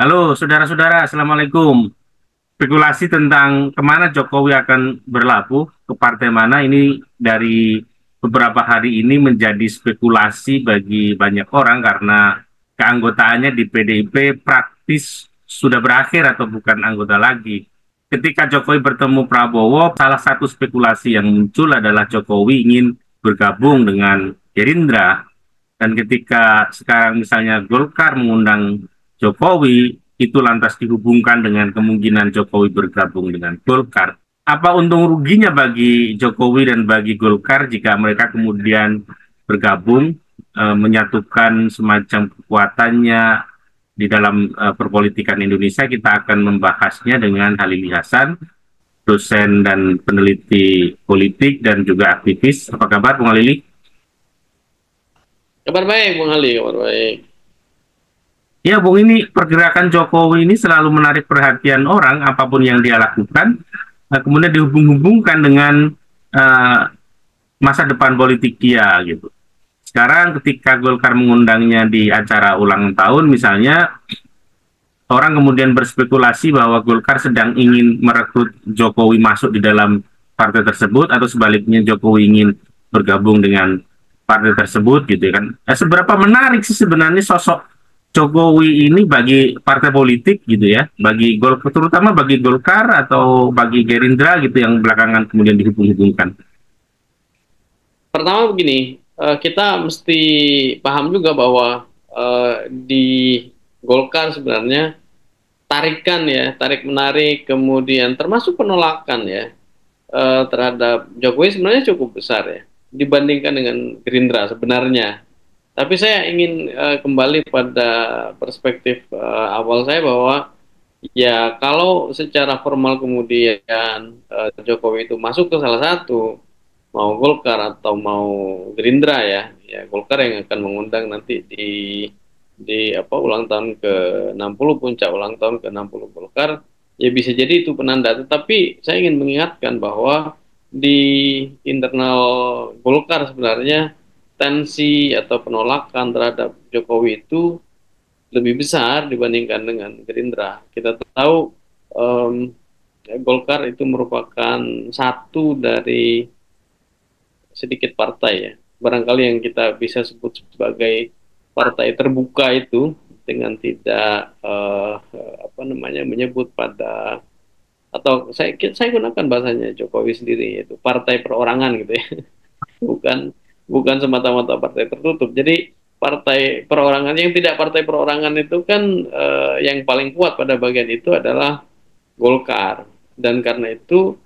Halo, saudara-saudara, Assalamualaikum. Spekulasi tentang kemana Jokowi akan berlabuh, ke partai mana, ini dari beberapa hari ini menjadi spekulasi bagi banyak orang karena keanggotaannya di PDIP praktis sudah berakhir atau bukan anggota lagi. Ketika Jokowi bertemu Prabowo, salah satu spekulasi yang muncul adalah Jokowi ingin bergabung dengan Gerindra. Dan ketika sekarang misalnya Golkar mengundang Jokowi, itu lantas dihubungkan dengan kemungkinan Jokowi bergabung dengan Golkar. Apa untung ruginya bagi Jokowi dan bagi Golkar jika mereka kemudian bergabung, menyatukan semacam kekuatannya di dalam perpolitikan Indonesia? Kita akan membahasnya dengan Halili Hasan, dosen dan peneliti politik dan juga aktivis. Apa kabar, Bung Halili? Kabar baik, Bung Ali, kabar baik. Ya, Bung, ini pergerakan Jokowi ini selalu menarik perhatian orang, apapun yang dia lakukan, kemudian dihubung-hubungkan dengan uh, masa depan politik dia, gitu. Sekarang ketika Golkar mengundangnya di acara ulang tahun, misalnya, orang kemudian berspekulasi bahwa Golkar sedang ingin merekrut Jokowi masuk di dalam partai tersebut, atau sebaliknya Jokowi ingin bergabung dengan partai tersebut, gitu ya kan. Seberapa menarik sih sebenarnya sosok Jokowi ini bagi partai politik, gitu ya, bagi Golkar, terutama bagi Golkar atau bagi Gerindra, gitu, yang belakangan kemudian dihubung-hubungkan. Pertama begini, kita mesti paham juga bahwa di Golkar sebenarnya tarikan ya, tarik menarik, kemudian termasuk penolakan ya terhadap Jokowi sebenarnya cukup besar ya dibandingkan dengan Gerindra sebenarnya. Tapi saya ingin kembali pada perspektif awal saya bahwa ya kalau secara formal kemudian Jokowi itu masuk ke salah satu, mau Golkar atau mau Gerindra ya, ya Golkar yang akan mengundang nanti di apa ulang tahun ke-60, puncak ulang tahun ke-60 Golkar, ya bisa jadi itu penanda. Tetapi saya ingin mengingatkan bahwa di internal Golkar sebenarnya tensi atau penolakan terhadap Jokowi itu lebih besar dibandingkan dengan Gerindra. Kita tahu em, Golkar itu merupakan satu dari sedikit partai ya. Barangkali yang kita bisa sebut sebagai partai terbuka itu dengan tidak apa namanya menyebut pada atau saya gunakan bahasanya Jokowi sendiri yaitu partai perorangan gitu ya. Bukan bukan semata-mata partai tertutup. Jadi partai perorangan yang tidak partai perorangan itu kan yang paling kuat pada bagian itu adalah Golkar dan karena itu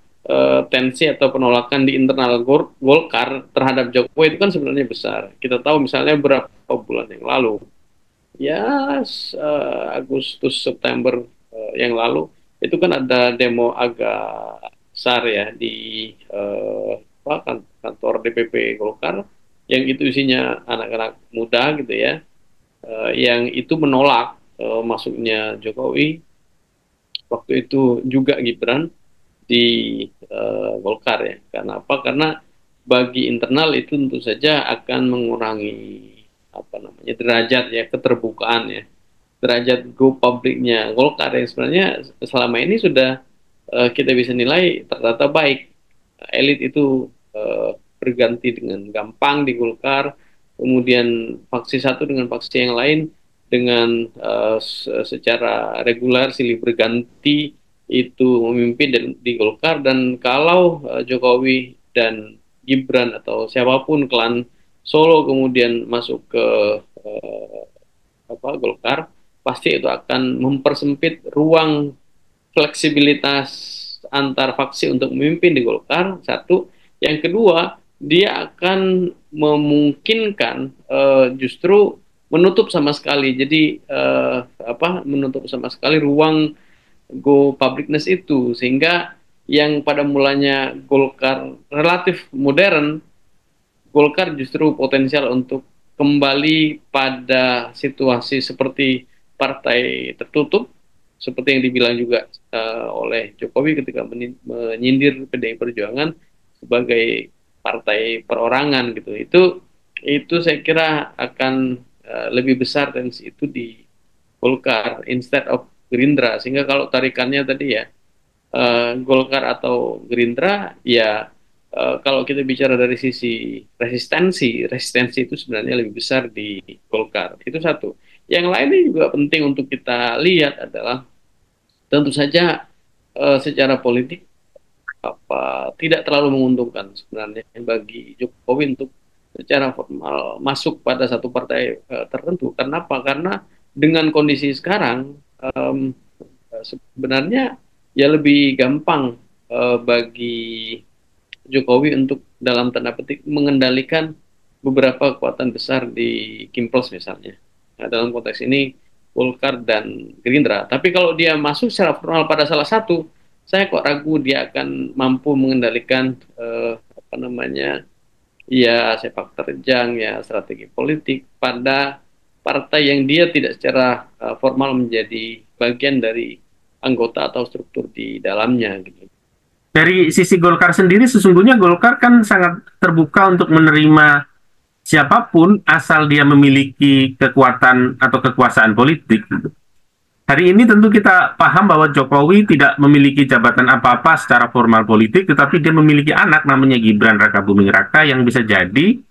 tensi atau penolakan di internal Golkar terhadap Jokowi itu kan sebenarnya besar. Kita tahu misalnya beberapa bulan yang lalu, ya Agustus September yang lalu itu kan ada demo agak besar ya di kantor DPP Golkar yang itu isinya anak-anak muda gitu ya, yang itu menolak masuknya Jokowi waktu itu juga Gibran di Golkar ya. Karena apa? Karena bagi internal itu tentu saja akan mengurangi apa namanya derajat ya keterbukaan ya derajat go publiknya Golkar yang sebenarnya selama ini sudah kita bisa nilai ternyata baik elit itu berganti dengan gampang di Golkar kemudian faksi satu dengan faksi yang lain dengan secara reguler silih berganti itu memimpin di Golkar dan kalau Jokowi dan Gibran atau siapapun klan Solo kemudian masuk ke uh, apa Golkar pasti itu akan mempersempit ruang fleksibilitas antar faksi untuk memimpin di Golkar satu yang kedua dia akan memungkinkan justru menutup sama sekali jadi apa menutup sama sekali ruang go publicness itu sehingga yang pada mulanya Golkar relatif modern Golkar justru potensial untuk kembali pada situasi seperti partai tertutup, seperti yang dibilang juga oleh Jokowi ketika menyindir PDI Perjuangan sebagai partai perorangan gitu. Itu saya kira akan lebih besar tensi itu di Golkar instead of Gerindra, sehingga kalau tarikannya tadi ya Golkar atau Gerindra ya, kalau kita bicara dari sisi resistensi itu sebenarnya lebih besar di Golkar. Itu satu. Yang lainnya juga penting untuk kita lihat adalah tentu saja secara politik tidak terlalu menguntungkan sebenarnya bagi Jokowi untuk secara formal masuk pada satu partai tertentu. Kenapa? Karena dengan kondisi sekarang sebenarnya ya lebih gampang bagi Jokowi untuk dalam tanda petik mengendalikan beberapa kekuatan besar di Kimpros misalnya. Nah, dalam konteks ini Golkar dan Gerindra. Tapi kalau dia masuk secara formal pada salah satu, saya kok ragu dia akan mampu mengendalikan apa namanya, ya sepak terjang, ya strategi politik pada partai yang dia tidak secara formal menjadi bagian dari anggota atau struktur di dalamnya gitu. Dari sisi Golkar sendiri, sesungguhnya Golkar kan sangat terbuka untuk menerima siapapun asal dia memiliki kekuatan atau kekuasaan politik. Hari ini tentu kita paham bahwa Jokowi tidak memiliki jabatan apa-apa secara formal politik, tetapi dia memiliki anak namanya Gibran Rakabuming Raka yang bisa jadi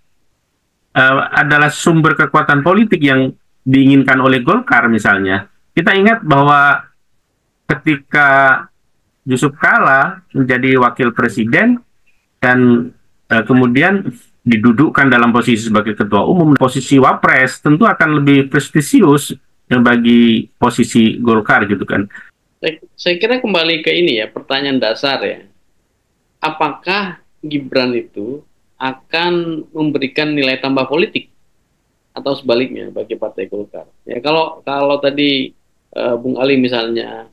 adalah sumber kekuatan politik yang diinginkan oleh Golkar misalnya. Kita ingat bahwa ketika Yusuf Kala menjadi wakil presiden dan kemudian didudukkan dalam posisi sebagai ketua umum, posisi wapres tentu akan lebih prestisius bagi posisi Golkar gitu kan. Saya kira kembali ke ini ya, pertanyaan dasar ya. Apakah Gibran itu akan memberikan nilai tambah politik atau sebaliknya bagi Partai Golkar? Ya kalau tadi Bung Ali misalnya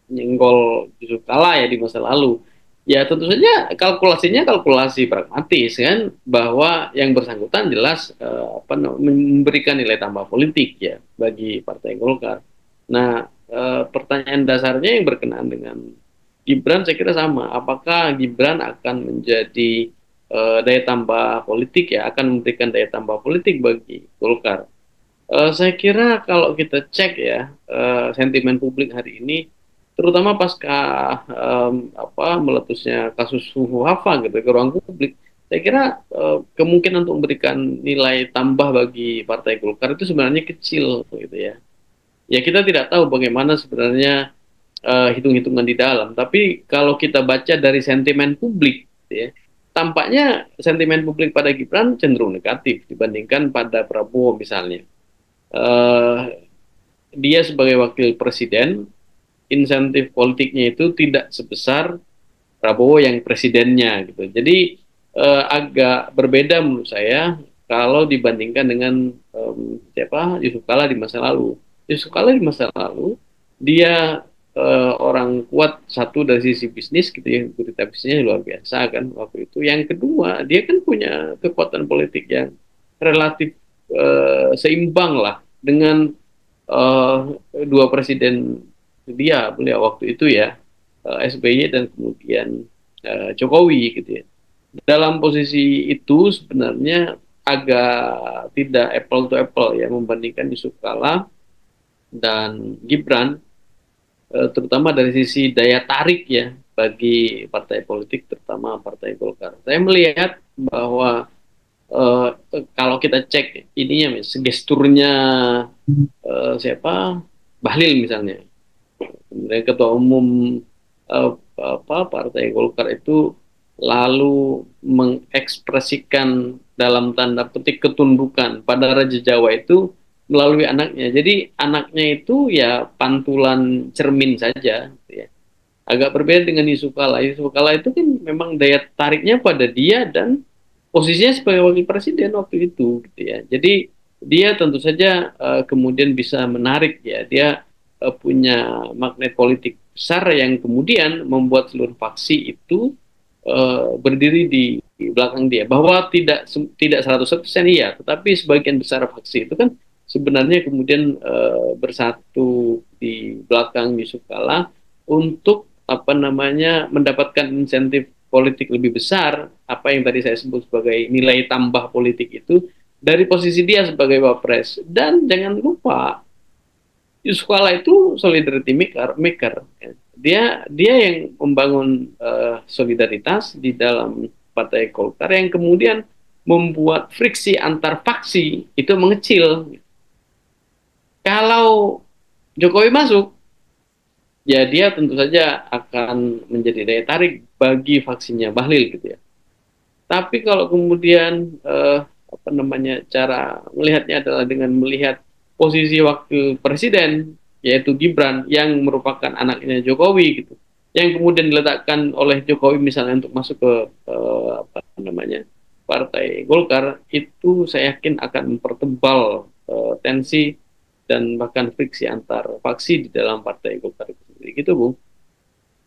nyenggol Yusuf Kala ya di masa lalu, ya tentu saja kalkulasinya kalkulasi pragmatis kan, bahwa yang bersangkutan jelas memberikan nilai tambah politik ya bagi Partai Golkar. Nah, pertanyaan dasarnya yang berkenaan dengan Gibran saya kira sama. Apakah Gibran akan menjadi daya tambah politik ya, akan memberikan daya tambah politik bagi Golkar? Saya kira kalau kita cek ya sentimen publik hari ini, terutama pasca meletusnya kasus Huhu Hafa gitu ke ruang publik, saya kira kemungkinan untuk memberikan nilai tambah bagi Partai Golkar itu sebenarnya kecil gitu ya. Ya kita tidak tahu bagaimana sebenarnya hitung-hitungan di dalam, tapi kalau kita baca dari sentimen publik gitu ya, tampaknya sentimen publik pada Gibran cenderung negatif dibandingkan pada Prabowo misalnya. Dia sebagai wakil presiden, insentif politiknya itu tidak sebesar Prabowo yang presidennya gitu. Jadi agak berbeda menurut saya kalau dibandingkan dengan Yusuf Kala di masa lalu. Yusuf Kala di masa lalu dia orang kuat, satu dari sisi bisnis gitu ya, berita bisnisnya luar biasa kan waktu itu. Yang kedua, dia kan punya kekuatan politik yang relatif seimbang lah dengan dua presiden beliau waktu itu ya, SBY dan kemudian Jokowi gitu ya. Dalam posisi itu sebenarnya agak tidak apple to apple ya membandingkan Yusuf Kala dan Gibran, terutama dari sisi daya tarik ya bagi partai politik, terutama Partai Golkar. Saya melihat bahwa kalau kita cek ininya, gesturnya siapa, Bahlil misalnya, kemudian ketua umum Partai Golkar itu lalu mengekspresikan dalam tanda petik ketundukan pada Raja Jawa itu melalui anaknya. Jadi anaknya itu ya pantulan cermin saja gitu ya. Agak berbeda dengan Yusuf Kala. Yusuf Kala itu kan memang daya tariknya pada dia dan posisinya sebagai wakil presiden waktu itu gitu ya. Jadi dia tentu saja kemudian bisa menarik ya. Dia punya magnet politik besar yang kemudian membuat seluruh faksi itu berdiri di belakang dia. Bahwa tidak 100% iya, tetapi sebagian besar faksi itu kan sebenarnya kemudian bersatu di belakang Yusuf Kala untuk mendapatkan insentif politik lebih besar, apa yang tadi saya sebut sebagai nilai tambah politik itu dari posisi dia sebagai wapres. Dan jangan lupa Yusuf Kala itu solidarity maker. Dia yang membangun solidaritas di dalam Partai Golkar yang kemudian membuat friksi antar faksi itu mengecil. Kalau Jokowi masuk, ya dia tentu saja akan menjadi daya tarik bagi faksinya Bahlil gitu ya. Tapi kalau kemudian apa namanya, cara melihatnya adalah dengan melihat posisi wakil presiden yaitu Gibran yang merupakan anaknya Jokowi gitu, yang kemudian diletakkan oleh Jokowi misalnya untuk masuk ke apa namanya, Partai Golkar, itu saya yakin akan mempertebal tensi dan bahkan friksi antar faksi di dalam Partai Golkar itu sendiri gitu, Bung.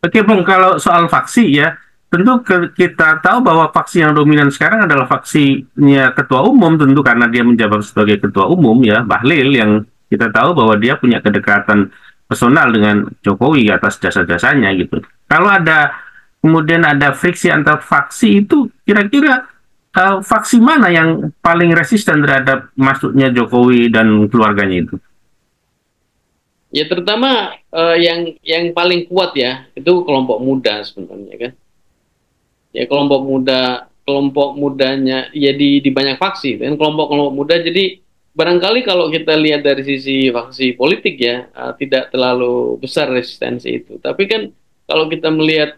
Oke, Bung, kalau soal faksi ya, tentu kita tahu bahwa faksi yang dominan sekarang adalah faksinya ketua umum, tentu karena dia menjabat sebagai ketua umum ya, Bahlil, yang kita tahu bahwa dia punya kedekatan personal dengan Jokowi atas jasa-jasanya gitu. Kalau ada kemudian ada friksi antar faksi itu, kira-kira faksi mana yang paling resisten terhadap masuknya Jokowi dan keluarganya itu? Ya terutama yang paling kuat ya itu kelompok muda sebenarnya kan. Ya kelompok mudanya ya di banyak faksi dan kelompok-kelompok muda. Jadi barangkali kalau kita lihat dari sisi faksi politik ya tidak terlalu besar resistensi itu. Tapi kan kalau kita melihat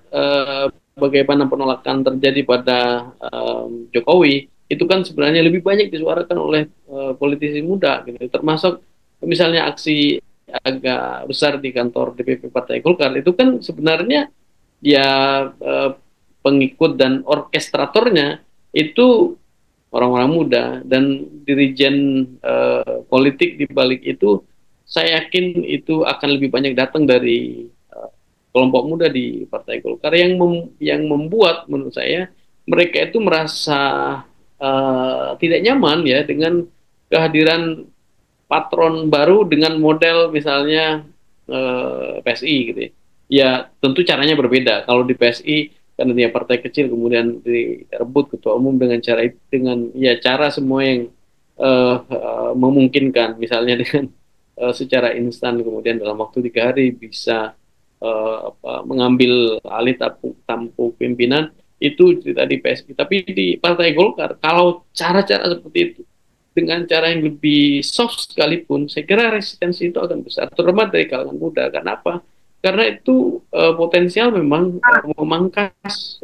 bagaimana penolakan terjadi pada Jokowi, itu kan sebenarnya lebih banyak disuarakan oleh politisi muda gitu. Termasuk misalnya aksi agak besar di kantor DPP Partai Golkar itu kan sebenarnya ya eh, pengikut dan orkestratornya itu orang-orang muda, dan dirijen politik di balik itu saya yakin itu akan lebih banyak datang dari kelompok muda di Partai Golkar yang membuat menurut saya mereka itu merasa tidak nyaman ya dengan kehadiran patron baru dengan model misalnya PSI gitu ya. Ya tentu caranya berbeda. Kalau di PSI karena dia partai kecil kemudian direbut ketua umum dengan cara semua yang memungkinkan, misalnya dengan secara instan kemudian dalam waktu 3 hari bisa mengambil alih tampuk pimpinan, itu cerita di PSI. Tapi di Partai Golkar kalau cara-cara seperti itu dengan cara yang lebih soft sekalipun, saya kira resistensi itu akan besar, terutama dari kalangan muda. Kenapa? Karena itu potensial memang memangkas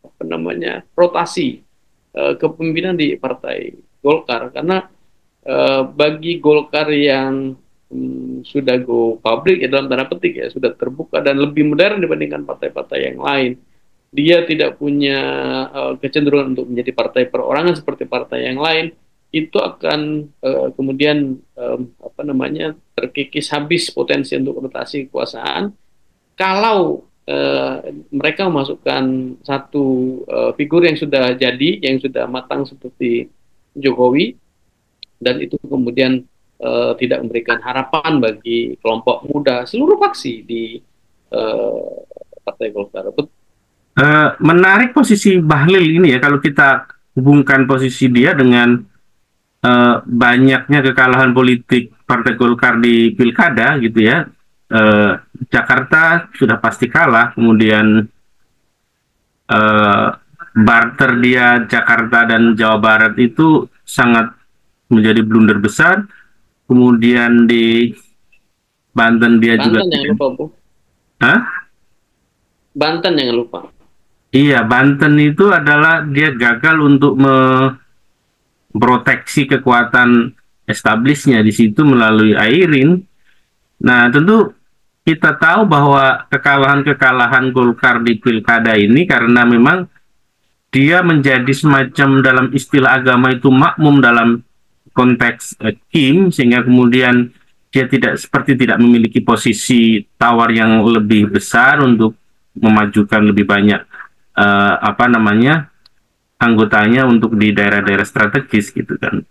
apa namanya, rotasi kepemimpinan di Partai Golkar. Karena bagi Golkar yang sudah go public ya, dalam tanda petik ya, sudah terbuka dan lebih modern dibandingkan partai-partai yang lain, dia tidak punya kecenderungan untuk menjadi partai perorangan seperti partai yang lain, itu akan kemudian apa namanya, terkikis habis potensi untuk rotasi kekuasaan kalau mereka memasukkan satu figur yang sudah jadi, yang sudah matang seperti Jokowi, dan itu kemudian tidak memberikan harapan bagi kelompok muda seluruh faksi di Partai Golkar. Menarik posisi Bahlil ini ya, kalau kita hubungkan posisi dia dengan banyaknya kekalahan politik Partai Golkar di pilkada gitu ya. Jakarta sudah pasti kalah, kemudian barter dia Jakarta dan Jawa Barat itu sangat menjadi blunder besar. Kemudian di Banten dia Banten juga. jangan lupa, Bu. Hah? Banten jangan lupa. Iya, Banten itu adalah dia gagal untuk memproteksi kekuatan establishnya di situ melalui Airin. Nah, tentu kita tahu bahwa kekalahan-kekalahan Golkar di pilkada ini karena memang dia menjadi semacam, dalam istilah agama itu, makmum dalam konteks Kim, sehingga kemudian dia tidak memiliki posisi tawar yang lebih besar untuk memajukan lebih banyak apa namanya, anggotanya untuk di daerah-daerah strategis gitu kan.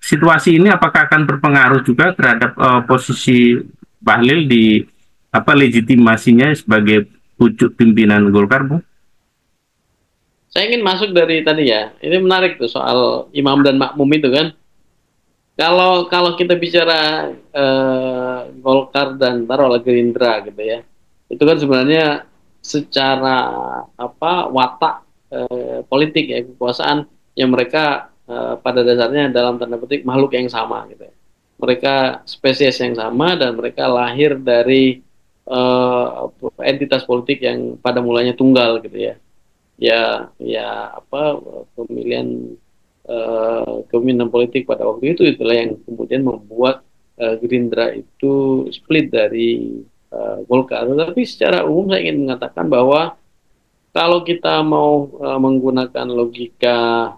Situasi ini apakah akan berpengaruh juga terhadap posisi Bahlil di legitimasinya sebagai pucuk pimpinan Golkar, Bu? saya ingin masuk dari tadi ya. Ini menarik tuh soal imam dan makmum itu kan. Kalau kalau kita bicara Golkar dan taruhlah Gerindra gitu ya, itu kan sebenarnya secara apa watak politik ya kekuasaan yang mereka pada dasarnya dalam tanda petik makhluk yang sama gitu ya. Mereka spesies yang sama dan mereka lahir dari entitas politik yang pada mulanya tunggal gitu ya. Ya apa pemilihan kepemimpinan politik pada waktu itu itulah yang kemudian membuat Gerindra itu split dari Golkar. Tetapi secara umum saya ingin mengatakan bahwa kalau kita mau menggunakan logika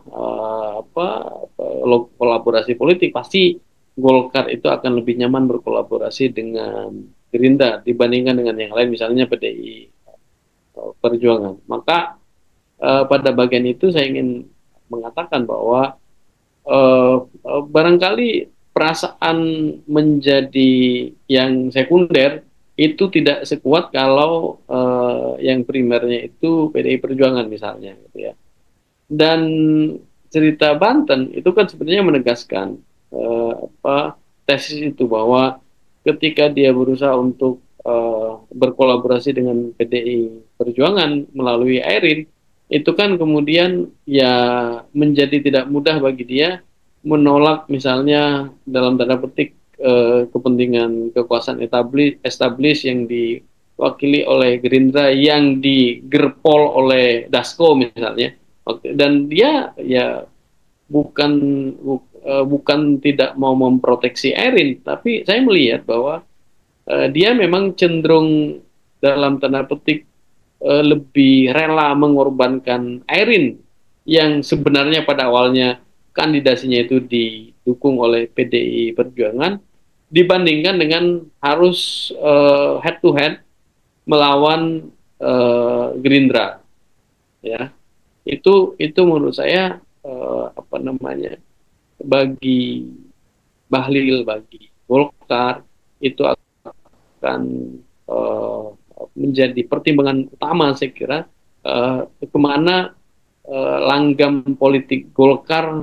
kolaborasi politik, pasti Golkar itu akan lebih nyaman berkolaborasi dengan Gerindra dibandingkan dengan yang lain, misalnya PDI Perjuangan. Maka pada bagian itu saya ingin mengatakan bahwa barangkali perasaan menjadi yang sekunder itu tidak sekuat kalau yang primernya itu PDI Perjuangan misalnya gitu ya. Dan cerita Banten itu kan sebenarnya menegaskan tesis itu bahwa ketika dia berusaha untuk berkolaborasi dengan PDI Perjuangan melalui Airin, itu kan kemudian ya menjadi tidak mudah bagi dia menolak misalnya dalam tanda petik kepentingan kekuasaan establis yang diwakili oleh Gerindra yang digerpol oleh Dasko misalnya. Dan dia ya bukan bukan tidak mau memproteksi Erin, tapi saya melihat bahwa dia memang cenderung dalam tanda petik lebih rela mengorbankan Erin yang sebenarnya pada awalnya kandidasinya itu didukung oleh PDI Perjuangan dibandingkan dengan harus head to head melawan Gerindra ya. Itu menurut saya apa namanya bagi Bahlil, bagi Golkar itu akan menjadi pertimbangan utama saya kira kemana langgam politik Golkar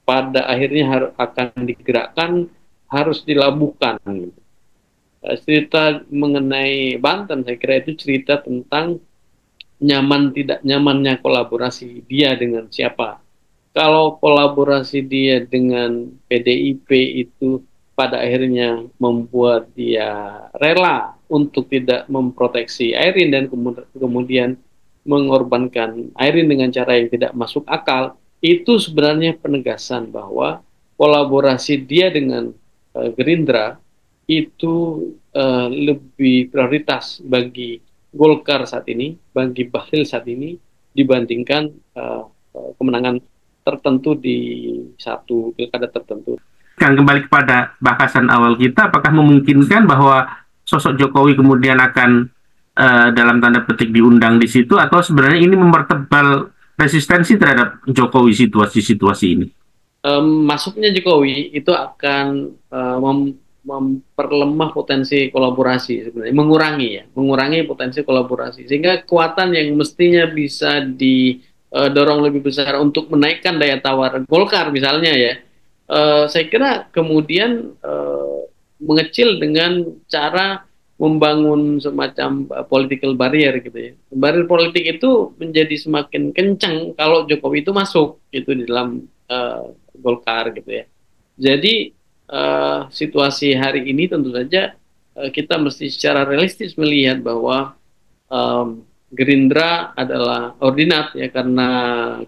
pada akhirnya akan digerakkan, harus dilabuhkan. Cerita mengenai Banten saya kira itu cerita tentang nyaman tidak nyamannya kolaborasi dia dengan siapa. Kalau kolaborasi dia dengan PDIP itu pada akhirnya membuat dia rela untuk tidak memproteksi Airin dan kemudian mengorbankan Airin dengan cara yang tidak masuk akal, itu sebenarnya penegasan bahwa kolaborasi dia dengan Gerindra itu lebih prioritas bagi Golkar saat ini, bagi Bahlil saat ini, dibandingkan kemenangan tertentu di satu pilkada tertentu. Kan kembali kepada bahasan awal kita, apakah memungkinkan bahwa sosok Jokowi kemudian akan dalam tanda petik diundang di situ, atau sebenarnya ini mempertebal resistensi terhadap Jokowi situasi-situasi ini? Masuknya Jokowi itu akan memperlemah potensi kolaborasi sebenarnya, mengurangi potensi kolaborasi sehingga kekuatan yang mestinya bisa didorong lebih besar untuk menaikkan daya tawar Golkar misalnya ya, saya kira kemudian mengecil dengan cara membangun semacam political barrier gitu ya. Barrier politik itu menjadi semakin kencang kalau Jokowi itu masuk itu di dalam Golkar gitu ya. Jadi situasi hari ini tentu saja kita mesti secara realistis melihat bahwa Gerindra adalah ordinat ya karena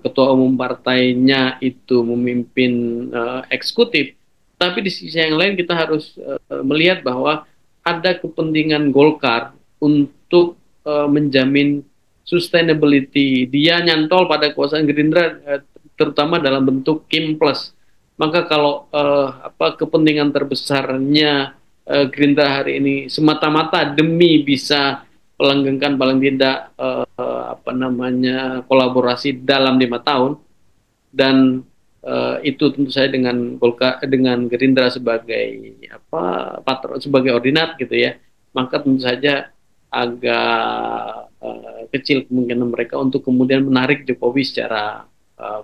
ketua umum partainya itu memimpin eksekutif. Tapi di sisi yang lain kita harus melihat bahwa ada kepentingan Golkar untuk menjamin sustainability. Dia nyantol pada kekuasaan Gerindra terutama dalam bentuk Kim Plus. Maka kalau kepentingan terbesarnya Gerindra hari ini semata-mata demi bisa melanggengkan paling tidak kolaborasi dalam 5 tahun dan itu tentu saya dengan Golkar dengan Gerindra sebagai patron sebagai ordinat gitu ya, maka tentu saja agak kecil kemungkinan mereka untuk kemudian menarik Jokowi secara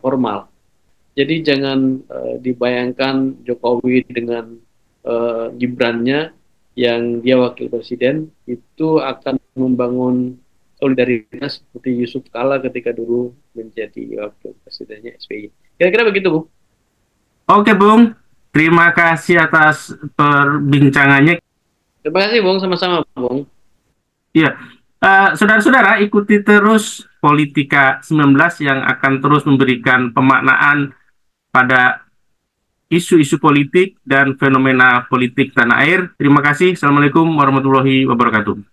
formal. Jadi jangan dibayangkan Jokowi dengan Gibrannya yang dia wakil presiden itu akan membangun solidaritas seperti Yusuf Kala ketika dulu menjadi wakil presidennya SBY. Kira-kira begitu, Bu. Oke, Bung. Terima kasih atas perbincangannya. Terima kasih, Bung. Sama-sama, Bung. Iya. Saudara-saudara, ikuti terus Politika 19 yang akan terus memberikan pemaknaan pada isu-isu politik dan fenomena politik tanah air. Terima kasih. Assalamualaikum warahmatullahi wabarakatuh.